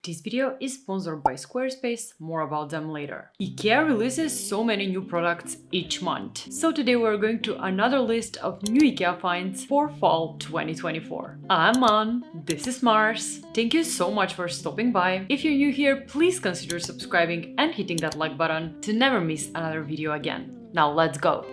This video is sponsored by Squarespace, more about them later. Ikea releases so many new products each month. So today we're going to another list of new Ikea finds for fall 2024. I'm An, this is Mars. Thank you so much for stopping by. If you're new here, please consider subscribing and hitting that like button to never miss another video again. Now let's go!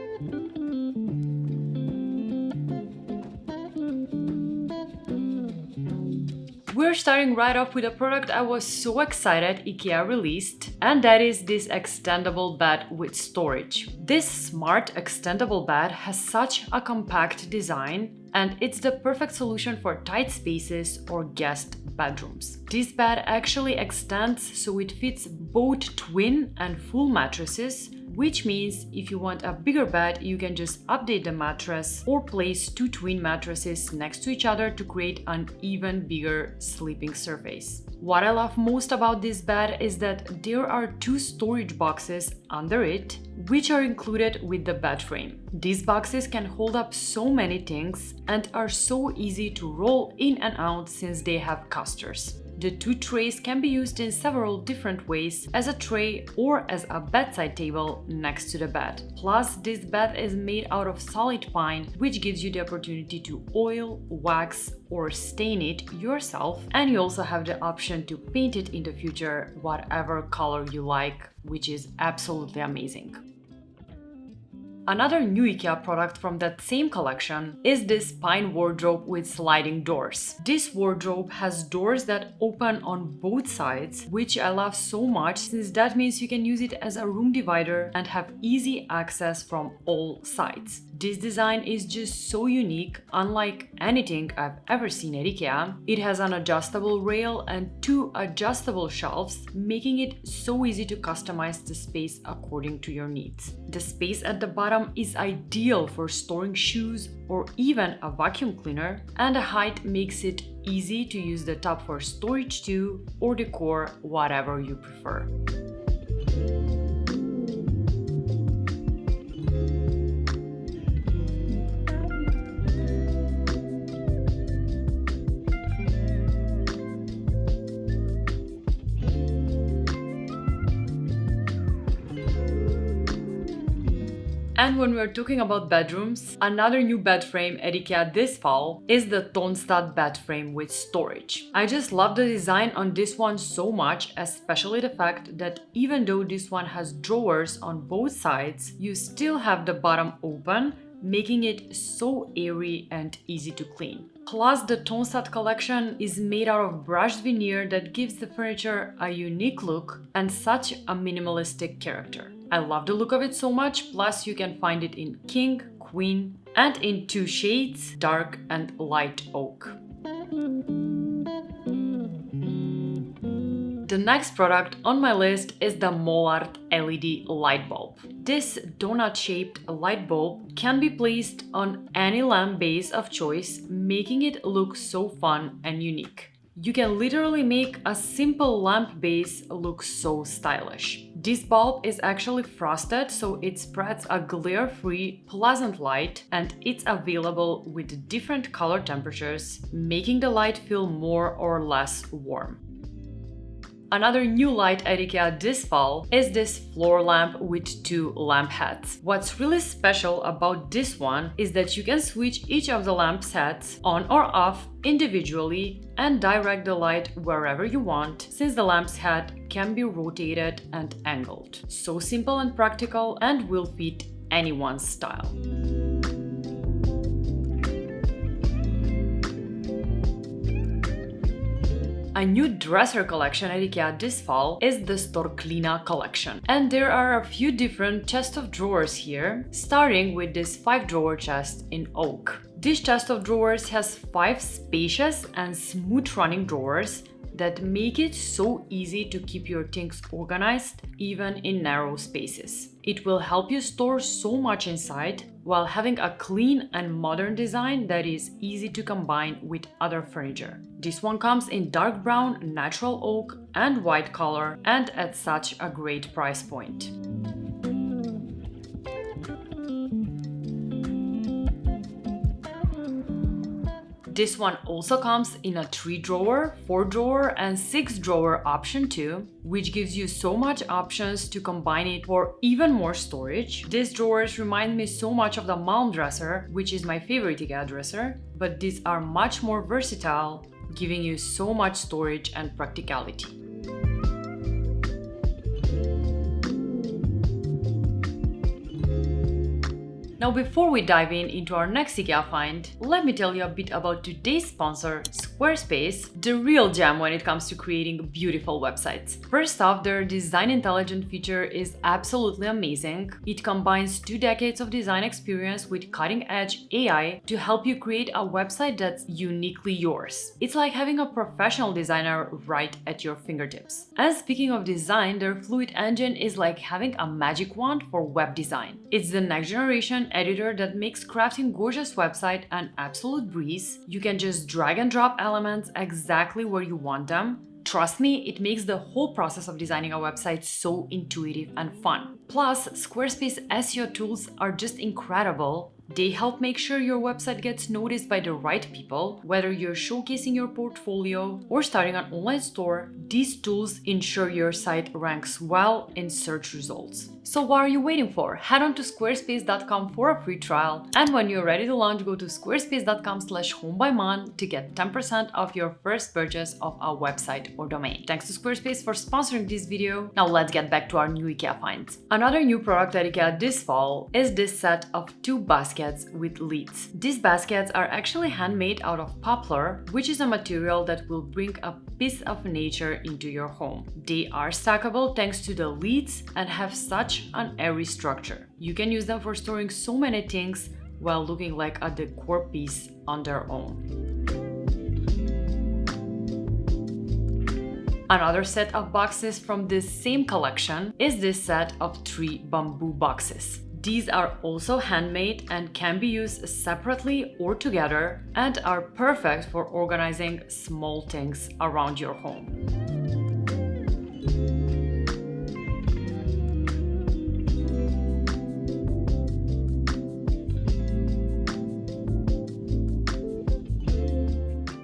We're starting right off with a product I was so excited Ikea released, and that is this extendable bed with storage. This smart extendable bed has such a compact design, and it's the perfect solution for tight spaces or guest bedrooms. This bed actually extends so it fits both twin and full mattresses, which means if you want a bigger bed, you can just update the mattress or place two twin mattresses next to each other to create an even bigger sleeping surface. What I love most about this bed is that there are two storage boxes under it, which are included with the bed frame. These boxes can hold up so many things and are so easy to roll in and out since they have casters. The two trays can be used in several different ways, as a tray or as a bedside table next to the bed. Plus, this bed is made out of solid pine, which gives you the opportunity to oil, wax, or stain it yourself, and you also have the option to paint it in the future whatever color you like, which is absolutely amazing. Another new Ikea product from that same collection is this pine wardrobe with sliding doors. This wardrobe has doors that open on both sides, which I love so much since that means you can use it as a room divider and have easy access from all sides. This design is just so unique, unlike anything I've ever seen at Ikea. It has an adjustable rail and two adjustable shelves, making it so easy to customize the space according to your needs. The space at the bottom is ideal for storing shoes or even a vacuum cleaner, and the height makes it easy to use the top for storage too, or decor, whatever you prefer. And when we're talking about bedrooms, another new bed frame at Ikea this fall is the TONSTAD bed frame with storage. I just love the design on this one so much, especially the fact that even though this one has drawers on both sides, you still have the bottom open, making it so airy and easy to clean. Plus, the TONSTAD collection is made out of brushed veneer that gives the furniture a unique look and such a minimalistic character. I love the look of it so much, plus you can find it in king, queen, and in two shades, dark and light oak. The next product on my list is the MOLNART LED light bulb. This donut-shaped light bulb can be placed on any lamp base of choice, making it look so fun and unique. You can literally make a simple lamp base look so stylish. This bulb is actually frosted, so it spreads a glare-free, pleasant light, and it's available with different color temperatures, making the light feel more or less warm. Another new light at Ikea this fall is this floor lamp with two lamp heads. What's really special about this one is that you can switch each of the lamp's heads on or off individually and direct the light wherever you want, since the lamp's head can be rotated and angled. So simple and practical, and will fit anyone's style. A new dresser collection at Ikea this fall is the STORKLINTA collection. And there are a few different chest of drawers here, starting with this 5-drawer chest in oak. This chest of drawers has 5 spacious and smooth running drawers that make it so easy to keep your things organized, even in narrow spaces. It will help you store so much inside while having a clean and modern design that is easy to combine with other furniture. This one comes in dark brown, natural oak, and white color, and at such a great price point. This one also comes in a 3-drawer, 4-drawer and 6-drawer option too, which gives you so much options to combine it for even more storage. These drawers remind me so much of the Malm dresser, which is my favorite Ikea dresser, but these are much more versatile, giving you so much storage and practicality. Now before we dive into our next Ikea find, let me tell you a bit about today's sponsor, Squarespace, the real gem when it comes to creating beautiful websites. First off, their design intelligence feature is absolutely amazing. It combines 2 decades of design experience with cutting-edge AI to help you create a website that's uniquely yours. It's like having a professional designer right at your fingertips. And speaking of design, their Fluid engine is like having a magic wand for web design. It's the next generation editor that makes crafting gorgeous website an absolute breeze. You can just drag and drop elements exactly where you want them. Trust me, it makes the whole process of designing a website so intuitive and fun. Plus, Squarespace SEO tools are just incredible. They help make sure your website gets noticed by the right people. Whether you're showcasing your portfolio or starting an online store, these tools ensure your site ranks well in search results. So what are you waiting for? Head on to squarespace.com for a free trial, and when you're ready to launch, go to squarespace.com/homebyman to get 10% off your first purchase of a website or domain. Thanks to Squarespace for sponsoring this video. Now let's get back to our new Ikea finds. Another new product at Ikea this fall is this set of 2 baskets with lids. These baskets are actually handmade out of poplar, which is a material that will bring a piece of nature into your home. They are stackable thanks to the lids and have such an airy structure. You can use them for storing so many things while looking like a decor piece on their own. Another set of boxes from this same collection is this set of 3 bamboo boxes. These are also handmade and can be used separately or together and are perfect for organizing small things around your home.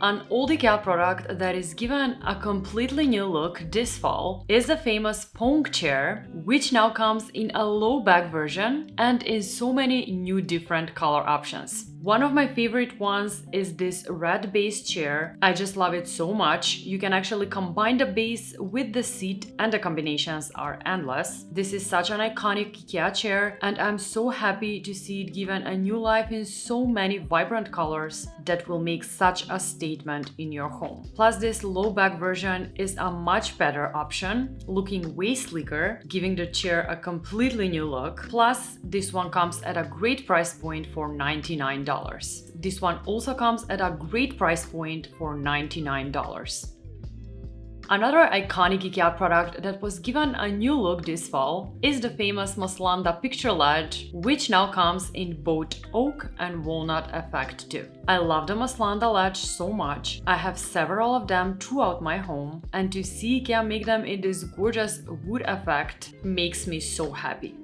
An old Ikea product that is given a completely new look this fall is the famous POÄNG chair, which now comes in a low-back version and in so many new different color options. One of my favorite ones is this red base chair. I just love it so much. You can actually combine the base with the seat and the combinations are endless. This is such an iconic Ikea chair and I'm so happy to see it given a new life in so many vibrant colors that will make such a statement in your home. Plus, this low back version is a much better option, looking way sleeker, giving the chair a completely new look. Plus, this one comes at a great price point for $99. This one also comes at a great price point for $99. Another iconic Ikea product that was given a new look this fall is the famous MOSSLANDA Picture ledge, which now comes in both oak and walnut effect too. I love the MOSSLANDA ledge so much. I have several of them throughout my home, and to see Ikea make them in this gorgeous wood effect makes me so happy.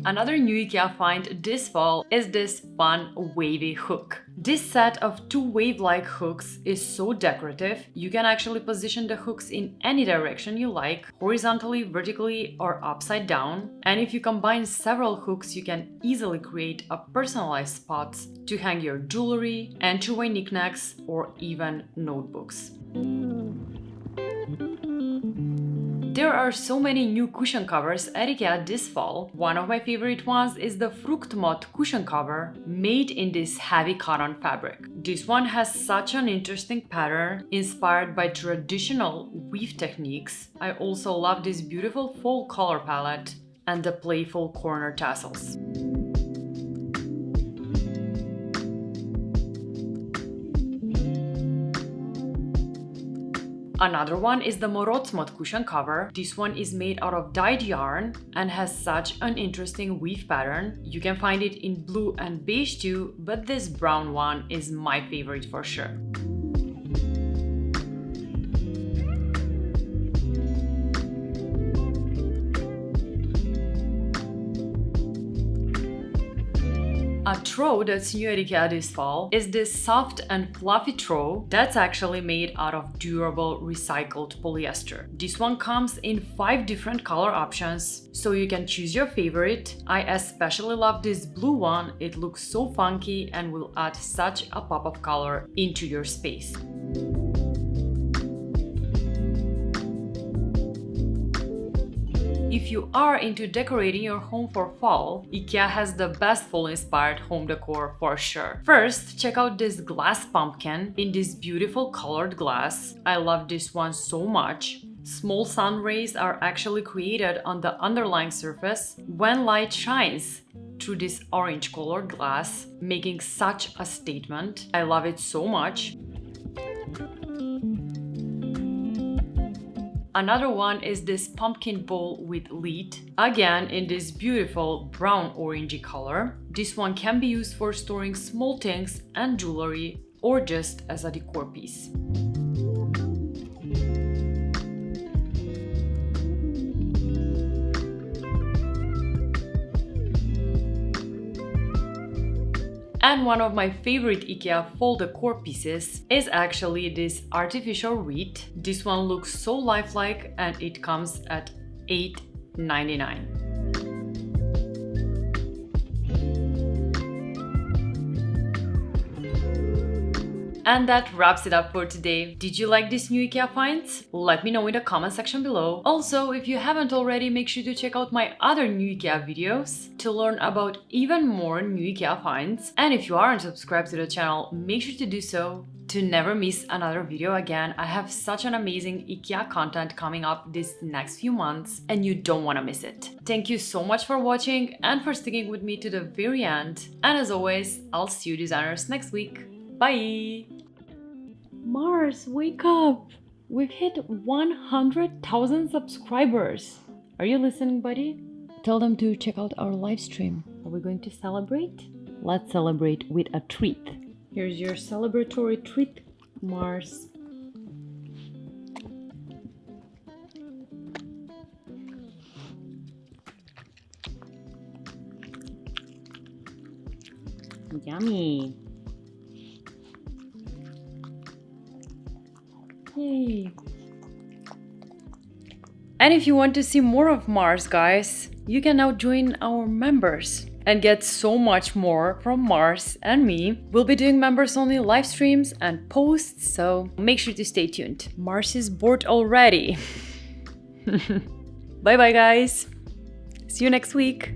Another new Ikea find this fall is this fun wavy hook. This set of 2 wave-like hooks is so decorative. You can actually position the hooks in any direction you like, horizontally, vertically, or upside down. And if you combine several hooks, you can easily create a personalized spot to hang your jewelry, entryway knickknacks, or even notebooks. There are so many new cushion covers at Ikea this fall. One of my favorite ones is the FRUKTMOTT Cushion cover, made in this heavy cotton fabric. This one has such an interesting pattern, inspired by traditional weave techniques. I also love this beautiful fall color palette and the playful corner tassels. Another one is the FRUKTMOTT Cushion cover. This one is made out of dyed yarn and has such an interesting weave pattern. You can find it in blue and beige too, but this brown one is my favorite for sure. A throw that's new at Ikea this fall is this soft and fluffy throw that's actually made out of durable recycled polyester. This one comes in 5 different color options, so you can choose your favorite. I especially love this blue one. It looks so funky and will add such a pop of color into your space. If you are into decorating your home for fall, Ikea has the best fall-inspired home decor for sure. First, check out this glass pumpkin in this beautiful colored glass. I love this one so much. Small sun rays are actually created on the underlying surface when light shines through this orange colored glass, making such a statement. I love it so much. Another one is this pumpkin bowl with lid, again in this beautiful brown orangey color. This one can be used for storing small things and jewelry or just as a decor piece. And one of my favorite Ikea fall decor pieces is actually this artificial Reat. This one looks so lifelike and it comes at $8.99. And that wraps it up for today. Did you like these new Ikea finds? Let me know in the comment section below. Also, if you haven't already, make sure to check out my other new Ikea videos to learn about even more new Ikea finds. And if you aren't subscribed to the channel, make sure to do so to never miss another video again. I have such an amazing Ikea content coming up this next few months and you don't want to miss it. Thank you so much for watching and for sticking with me to the very end. And as always, I'll see you designers next week. Bye! Mars, wake up! We've hit 100,000 subscribers! Are you listening, buddy? Tell them to check out our live stream. Are we going to celebrate? Let's celebrate with a treat. Here's your celebratory treat, Mars. Yummy! Yay! And if you want to see more of Mars, guys, you can now join our members and get so much more from Mars and me. We'll be doing members only live streams and posts, so make sure to stay tuned. Mars is bored already. Bye bye, guys. See you next week.